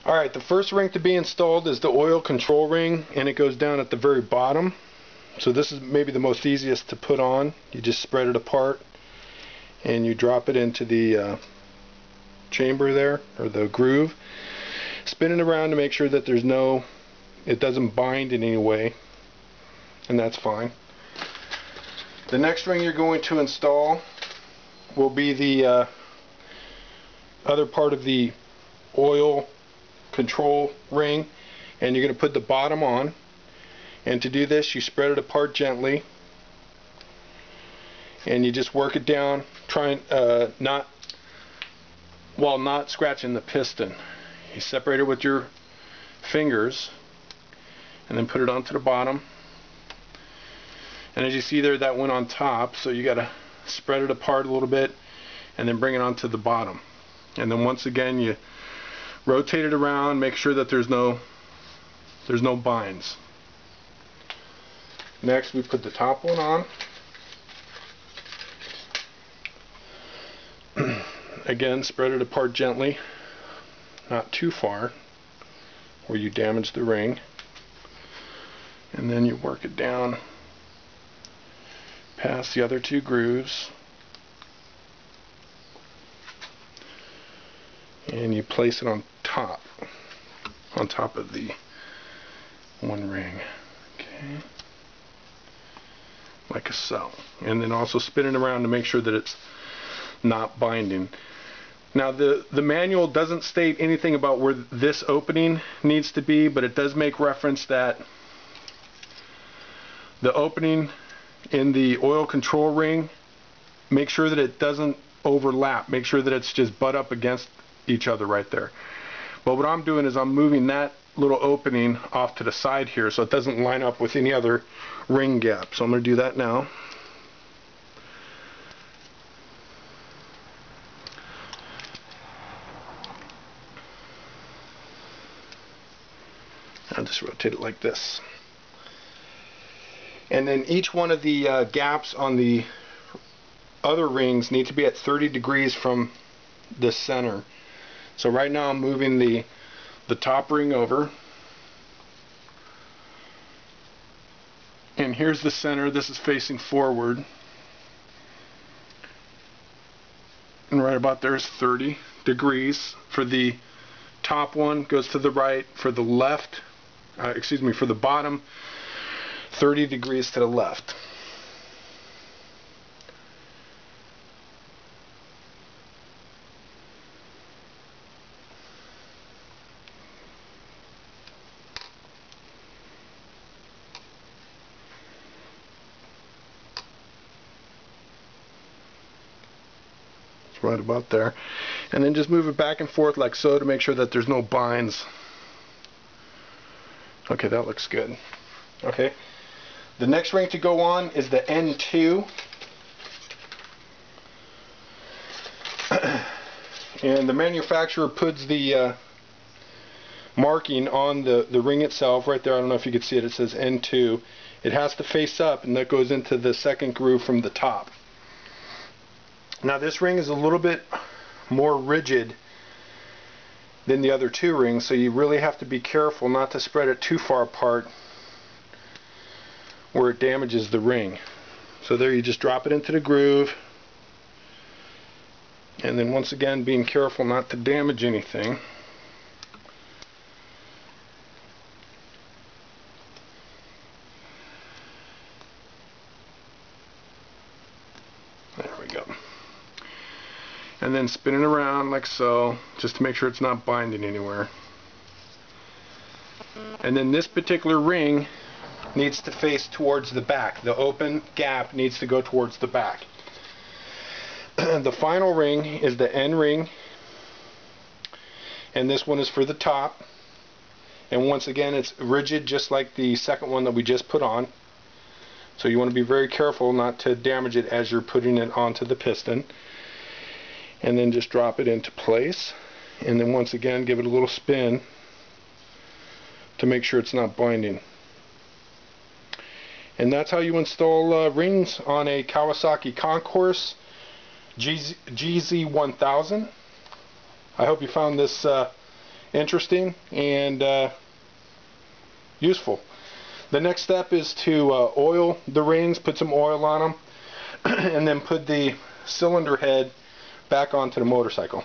Alright, the first ring to be installed is the oil control ring, and it goes down at the very bottom. So this is maybe the most easiest to put on. You just spread it apart and you drop it into the chamber there, or the groove. Spin it around to make sure that it doesn't bind in any way, and that's fine. The next ring you're going to install will be the other part of the oil control ring, and you're going to put the bottom on. And to do this, you spread it apart gently and you just work it down, trying while not scratching the piston. You separate it with your fingers and then put it onto the bottom. And as you see there, that went on top, so you got to spread it apart a little bit and then bring it onto the bottom. And then once again you rotate it around, make sure that there's no binds. Next we put the top one on. Again, spread it apart gently, not too far where you damage the ring, and then you work it down past the other two grooves and you place it on top of the one ring, okay, like so. And then also spin it around to make sure that it's not binding. Now the manual doesn't state anything about where this opening needs to be, but it does make reference that the opening in the oil control ring, make sure that it doesn't overlap, make sure that it's just butt up against each other right there. But what I'm doing is I'm moving that little opening off to the side here so it doesn't line up with any other ring gap. So I'm going to do that now. I'll just rotate it like this. And then each one of the gaps on the other rings need to be at 30 degrees from the center. So right now I'm moving the top ring over, and here's the center. This is facing forward, and right about there is 30 degrees. For the top one goes to the right, for the left, for the bottom, 30 degrees to the left. It's right about there. And then just move it back and forth like so to make sure that there's no binds. Okay, that looks good. Okay. The next ring to go on is the N2. And the manufacturer puts the marking on the ring itself right there. I don't know if you can see it. It says N2. It has to face up, and that goes into the second groove from the top. Now this ring is a little bit more rigid than the other two rings, so you really have to be careful not to spread it too far apart where it damages the ring. So there, you just drop it into the groove, and then once again being careful not to damage anything. There we go. And then spin it around like so, just to make sure it's not binding anywhere. And then this particular ring needs to face towards the back. The open gap needs to go towards the back. The final ring is the N ring, and this one is for the top. And once again, it's rigid just like the second one that we just put on. So you want to be very careful not to damage it as you're putting it onto the piston. And then just drop it into place, and then once again give it a little spin to make sure it's not binding. And that's how you install rings on a Kawasaki Concourse GZ1000. I hope you found this interesting and useful. The next step is to oil the rings, put some oil on them, and then put the cylinder head back onto the motorcycle.